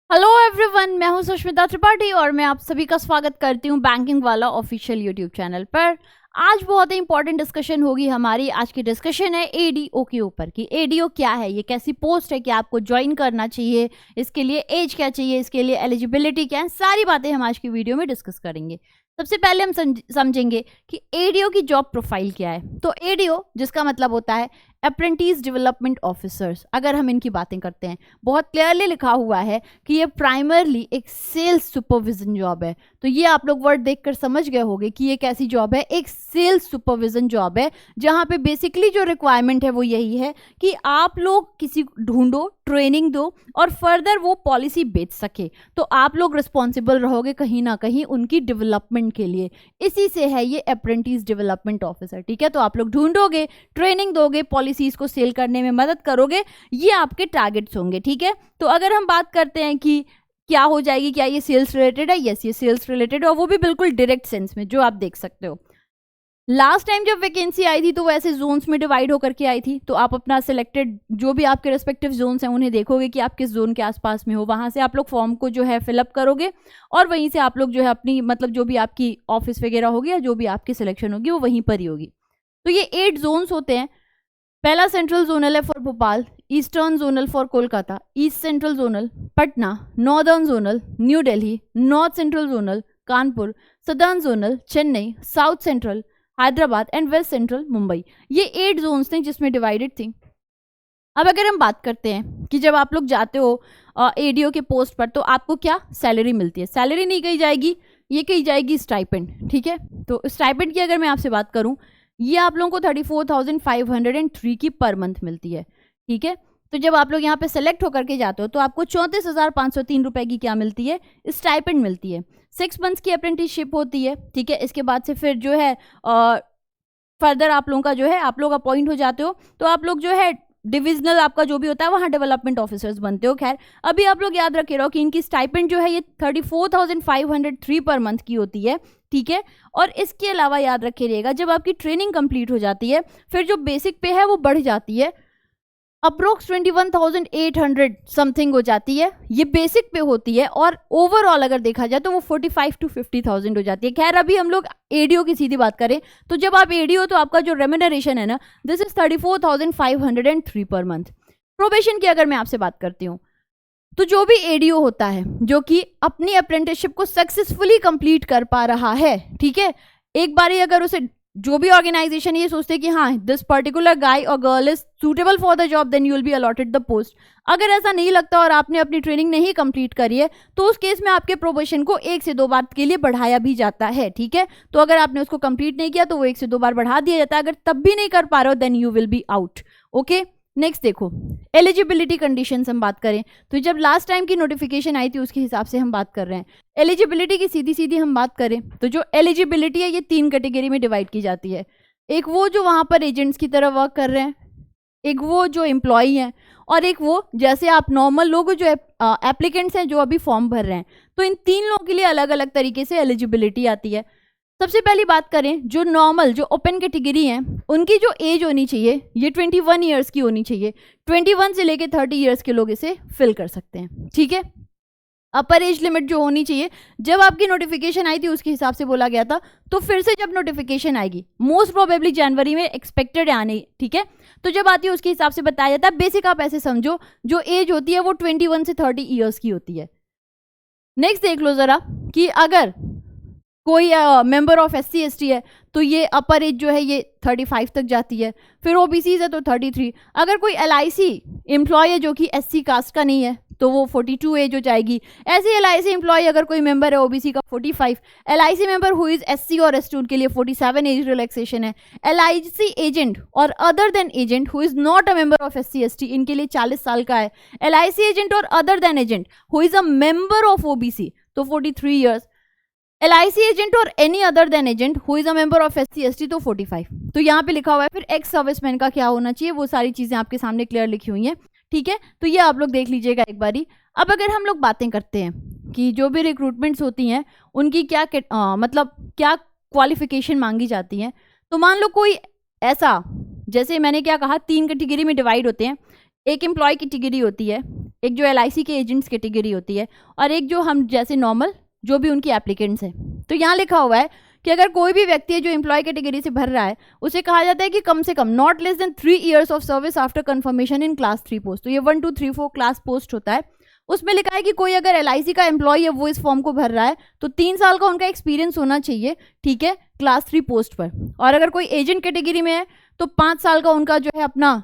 Hello everyone, मैं हूं सुष्मिता त्रिपाठी और मैं आप सभी का स्वागत करती हूं बैंकिंग वाला ऑफिशियल यूट्यूब चैनल पर। आज बहुत ही इंपॉर्टेंट डिस्कशन होगी हमारी। आज की डिस्कशन है एडीओ के ऊपर कि एडीओ क्या है, ये कैसी पोस्ट है कि आपको ज्वाइन करना चाहिए, इसके लिए एज क्या चाहिए, इसके लिए एलिजिबिलिटी क्या है, सारी बातें हम आज की वीडियो में डिस्कस करेंगे। सबसे पहले हम समझेंगे कि एडीओ की जॉब प्रोफाइल क्या है। तो एडीओ जिसका मतलब होता है अप्रेंटिस डेवलपमेंट ऑफिसर्स, अगर हम इनकी बातें करते हैं, बहुत क्लियरली लिखा हुआ है कि ये प्राइमरली एक सेल्स सुपरविजन जॉब है। तो ये आप लोग वर्ड देखकर समझ गए होंगे कि ये कैसी जॉब है, एक सेल्स सुपरविजन जॉब है, जहां पे बेसिकली जो रिक्वायरमेंट है वो यही है कि आप लोग किसी ढूंढो, ट्रेनिंग दो और फर्दर वो पॉलिसी बेच सके। तो आप लोग रिस्पॉन्सिबल रहोगे कहीं ना कहीं उनकी डेवलपमेंट के लिए। इसी से है ये अप्रेंटिस डेवलपमेंट ऑफिसर। ठीक है, तो आप लोग ढूंढोगे, ट्रेनिंग दोगे, पॉलिसीज को सेल करने में मदद करोगे, ये आपके टारगेट्स होंगे। ठीक है, तो अगर हम बात करते हैं कि क्या हो जाएगी, क्या ये सेल्स रिलेटेड है, यस ये सेल्स रिलेटेड है, और वो भी बिल्कुल डायरेक्ट सेंस में, जो आप देख सकते हो। लास्ट टाइम जब वैकेंसी आई थी तो वैसे जोन्स में डिवाइड होकर के आई थी। तो आप अपना सिलेक्टेड जो भी आपके रेस्पेक्टिव जोन्स हैं उन्हें देखोगे कि आप किस जोन के आसपास में हो, वहां से आप लोग फॉर्म को जो है फिलअप करोगे और वहीं से आप लोग जो है अपनी मतलब जो भी आपकी ऑफिस वगैरह होगी या जो भी आपकी सिलेक्शन होगी वो वहीं पर ही होगी। तो ये 8 जोन्स होते हैं। पहला सेंट्रल जोनल है for Bhopal, eastern zonal for Kolkata, east central zonal Patna, northern zonal New Delhi, north central zonal Kanpur, southern zonal Chennai, south central Hyderabad and west central Mumbai. ये 8 जोन्स थे जिसमें डिवाइडेड थी। अब अगर हम बात करते हैं कि जब आप लोग जाते हो एडीओ के पोस्ट पर तो आपको क्या सैलरी मिलती है। सैलरी नहीं कही जाएगी, ये कही जाएगी स्टाइपेंड। ठीक है, तो स्टाइपेंड की अगर मैं आपसे बात करूं, ये आप लोगों को 34,503 की पर मंथ मिलती है। ठीक है, तो जब आप लोग यहाँ पे सेलेक्ट होकर के जाते हो तो आपको 34,503 रुपए की क्या मिलती है, स्टाइपेंड मिलती है। 6 मंथ्स की अप्रेंटिसशिप होती है। ठीक है, इसके बाद से फिर जो है फर्दर आप लोगों का जो है आप लोग अपॉइंट हो जाते हो, तो आप लोग जो है डिविजनल आपका जो भी होता है वहाँ डेवलपमेंट ऑफिसर्स बनते हो। खैर अभी आप लोग याद रखे रहो कि इनकी स्टाइपेंड जो है ये 34,503 पर मंथ की होती है। ठीक है, और इसके अलावा याद रखे रहिएगा जब आपकी ट्रेनिंग कंप्लीट हो जाती है फिर जो बेसिक पे है वो बढ़ जाती है, अप्रोक्स 21,800 समथिंग हो जाती है, ये बेसिक पे होती है। और ओवरऑल अगर देखा जाए तो वो 45 to 50,000 हो जाती है। खैर अभी हम लोग एडीओ की सीधी बात करें तो जब आप एडीओ तो आपका जो रेम्यूनरेशन है ना, this is 34,503 per month. Probation की अगर मैं आपसे बात करती हूँ तो जो भी एडीओ होता है जो कि अपनी अप्रेंटिसशिप को सक्सेसफुली कंप्लीट कर पा रहा है, ठीक है, एक बार ही अगर उसे जो भी ऑर्गेनाइजेशन ये सोचते कि हाँ दिस पर्टिकुलर गाय और girl is suitable for the job, then you will be allotted the post. अगर ऐसा नहीं लगता और आपने अपनी ट्रेनिंग नहीं कंप्लीट करी है तो उस केस में आपके प्रोबेशन को 1 से 2 बार के लिए बढ़ाया भी जाता है। ठीक है, तो अगर आपने उसको कंप्लीट नहीं किया तो वो 1 से 2 बार बढ़ा दिया जाता है। अगर तब भी नहीं कर पा रहे हो then you will be out. Okay, next देखो एलिजिबिलिटी कंडीशंस हम बात करें तो जब लास्ट टाइम की नोटिफिकेशन आई थी उसके हिसाब से हम बात कर रहे हैं। एलिजिबिलिटी की सीधी सीधी हम बात करें तो जो एलिजिबिलिटी है ये 3 कैटेगरी में डिवाइड की जाती है। एक वो जो वहां पर एजेंट्स की तरह वर्क कर रहे हैं, एक वो जो एम्प्लॉई हैं, और एक वो जैसे आप नॉर्मल लोग जो एप्लीकेंट्स हैं जो अभी फॉर्म भर रहे हैं। तो इन 3 लोगों के लिए अलग अलग तरीके से एलिजिबिलिटी आती है। सबसे पहली बात करें जो नॉर्मल जो ओपन कैटेगरी है उनकी जो एज होनी चाहिए ये 21 ईयर्स की होनी चाहिए। 21 से लेके 30 ईयर्स के लोग इसे फिल कर सकते हैं। ठीक है, अपर एज लिमिट जो होनी चाहिए जब आपकी नोटिफिकेशन आई थी उसके हिसाब से बोला गया था, तो फिर से जब नोटिफिकेशन आएगी मोस्ट प्रोबेबली जनवरी में एक्सपेक्टेड है आने। ठीक है, तो जब आती है उसके हिसाब से बताया जाता है। बेसिक आप ऐसे समझो जो एज होती है वो 21 से 30 ईयर्स की होती है। नेक्स्ट देख लो जरा कि अगर कोई मेंबर ऑफ SC ST है तो ये अपर एज जो है ये 35 तक जाती है। फिर OBC है तो 33। अगर कोई LIC एम्प्लॉय है जो कि SC कास्ट का नहीं है तो वो 42 एज हो जाएगी। ऐसे LIC एम्प्लॉय अगर कोई मेंबर है OBC का 45, LIC member who is SC और ST उनके लिए 47 एज रिलैक्सेशन है। LIC एजेंट और other than agent who is not a member of SC ST इनके लिए 40 साल का है। LIC एजेंट और other than agent who is a member of OBC तो 43 ईयर्स। LIC एजेंट और any other than agent who is a member of SC ST तो 45। तो यहाँ पे लिखा हुआ है फिर एक्स सर्विसमैन का क्या होना चाहिए, वो सारी चीजें आपके सामने क्लियर लिखी हुई हैं। ठीक है, तो ये आप लोग देख लीजिएगा एक बारी। अब अगर हम लोग बातें करते हैं कि जो भी रिक्रूटमेंट्स होती हैं उनकी क्या मतलब क्या क्वालिफिकेशन मांगी जाती है, तो मान लो कोई ऐसा, जैसे मैंने क्या कहा 3 कैटेगरी में डिवाइड होते हैं। एक एम्प्लॉय कैटेगरी होती है, एक जो LIC के एजेंट्स कैटेगरी होती है, और एक जो हम जैसे नॉर्मल जो भी उनकी एप्लीकेंट्स हैं। तो यहाँ लिखा हुआ है कि अगर कोई भी व्यक्ति है जो एम्प्लॉय कैटेगरी से भर रहा है, उसे कहा जाता है कि कम से कम not less than 3 years of service after confirmation in class 3 post. तो ये 1 2 3 4 क्लास पोस्ट होता है। उसमें लिखा है कि कोई अगर LIC का एम्प्लॉय है वो इस फॉर्म को भर रहा है तो 3 साल का उनका एक्सपीरियंस होना चाहिए, ठीक है, क्लास 3 पोस्ट पर। और अगर कोई एजेंट कैटेगरी में है तो 5 साल का उनका जो है अपना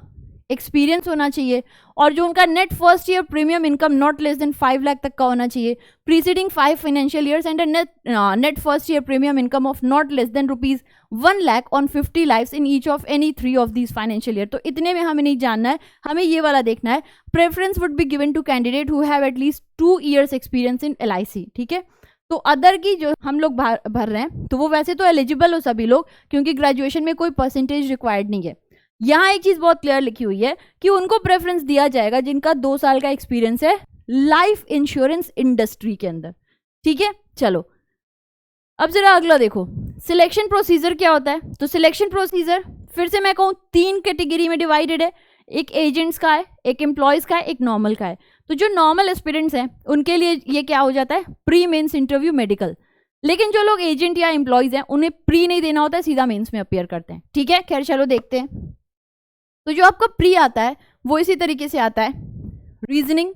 एक्सपीरियंस होना चाहिए, और जो उनका net first year premium income not less than 5 lakh तक का होना चाहिए preceding 5 financial years, and net first year premium income of not less than ₹1 lakh on 50 lifes in each of any 3 of these financial year. तो इतने में हमें नहीं जानना है, हमें ये वाला देखना है, preference would be given to candidate who have at least 2 years experience in LIC, ठीक है। तो अदर की जो हम लोग भर रहे हैं तो वो वैसे तो एलिजिबल हो सभी लोग, क्योंकि ग्रेजुएशन में कोई परसेंटेज रिक्वायर्ड नहीं है। यहाँ एक चीज बहुत क्लियर लिखी हुई है कि उनको प्रेफरेंस दिया जाएगा जिनका 2 साल का एक्सपीरियंस है लाइफ इंश्योरेंस इंडस्ट्री के अंदर, ठीक है। चलो अब जरा अगला देखो, सिलेक्शन प्रोसीजर क्या होता है। तो सिलेक्शन प्रोसीजर फिर से मैं कहूँ 3 कैटेगरी में डिवाइडेड है, एक एजेंट्स का है, एक एम्प्लॉयज का है, एक नॉर्मल का है। तो जो नॉर्मल एस्पिरेंट्स हैं उनके लिए ये क्या हो जाता है, प्री मेंस इंटरव्यू मेडिकल। लेकिन जो लोग एजेंट या एम्प्लॉयज हैं उन्हें प्री नहीं देना होता है, सीधा मेंस में अपीयर करते हैं, ठीक है। खैर चलो देखते हैं। तो जो आपका प्री आता है वो इसी तरीके से आता है, reasoning,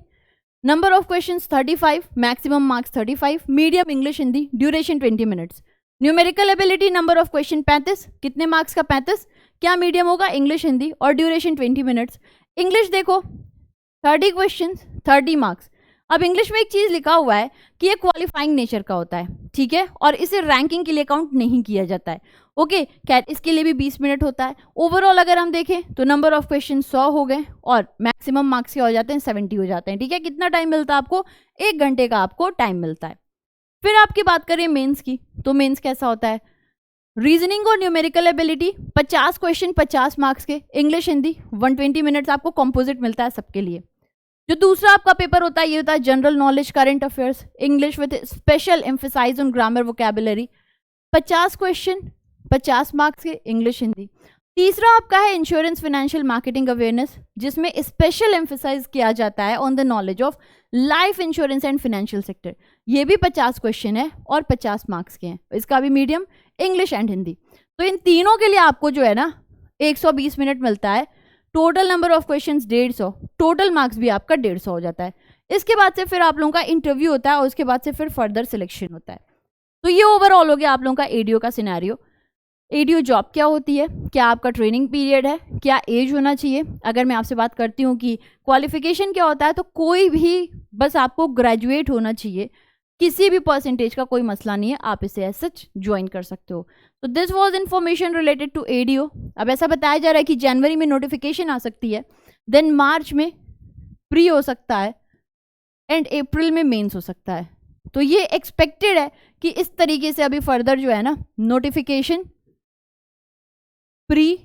number of questions 35, maximum marks 35, medium English Hindi, duration 20 minutes, numerical ability number of question 35, कितने मार्क्स का 35, क्या मीडियम होगा, इंग्लिश हिंदी, और ड्यूरेशन 20 मिनट्स। इंग्लिश देखो 30 क्वेश्चंस 30 मार्क्स। अब इंग्लिश में एक चीज लिखा हुआ है कि ये क्वालिफाइंग नेचर का होता है, ठीक है, और इसे रैंकिंग के लिए काउंट नहीं किया जाता है, ओके। खैर इसके लिए भी 20 मिनट होता है। ओवरऑल अगर हम देखें तो नंबर ऑफ क्वेश्चन 100 हो गए और मैक्सिमम मार्क्स क्या हो जाते हैं, 70 हो जाते हैं, ठीक है। कितना टाइम मिलता है आपको, 1 घंटे का आपको टाइम मिलता है। फिर आपकी बात करें मेंस की, तो मेंस कैसा होता है, रीजनिंग और न्यूमेरिकल एबिलिटी 50 क्वेश्चन 50 मार्क्स के, इंग्लिश हिंदी 120 मिनट्स आपको कंपोजिट मिलता है सबके लिए। जो दूसरा आपका पेपर होता है ये होता है general knowledge, current affairs, English with special emphasise on grammar vocabulary, 50 question 50 marks के, इंग्लिश हिंदी। तीसरा आपका है इंश्योरेंस फाइनेंशियल मार्केटिंग अवेयरनेस, जिसमें स्पेशल एम्फेसाइज किया जाता है on the knowledge of life insurance and financial sector. ये भी 50 क्वेश्चन है और 50 मार्क्स के हैं, इसका भी मीडियम इंग्लिश एंड हिंदी। तो इन तीनों के लिए आपको जो है ना 120 मिनट मिलता है। Total number of questions 150, total marks भी आपका 150 हो जाता है। इसके बाद से फिर आप लोगों का इंटरव्यू होता है और उसके बाद से फिर फर्दर सिलेक्शन होता है। तो ये ओवरऑल हो गया आप लोगों का एडीओ का सिनेरियो। एडीओ जॉब क्या होती है, क्या आपका ट्रेनिंग पीरियड है, क्या एज होना चाहिए। अगर मैं आपसे बात करती हूँ कि क्वालिफिकेशन क्या होता है, तो कोई भी बस आपको ग्रेजुएट होना चाहिए, किसी भी परसेंटेज का कोई मसला नहीं है, आप इसे एज सच ज्वाइन कर सकते हो। तो this was information related to ADO. अब ऐसा बताया जा रहा है कि जनवरी में नोटिफिकेशन आ सकती है, देन मार्च में प्री हो सकता है, एंड अप्रैल में मेंस हो सकता है। तो ये एक्सपेक्टेड है कि इस तरीके से अभी फर्दर जो है ना नोटिफिकेशन, प्री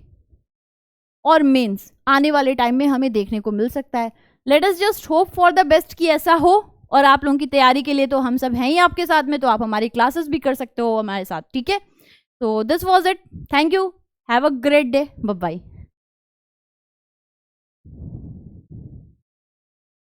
और मेंस आने वाले टाइम में हमें देखने को मिल सकता है। Let us just hope for the best कि ऐसा हो। और आप लोगों की तैयारी के लिए तो हम सब हैं ही आपके साथ में, तो आप हमारी क्लासेस भी कर सकते हो हमारे साथ, ठीक है। तो this was it, thank you, have a great day, bye bye.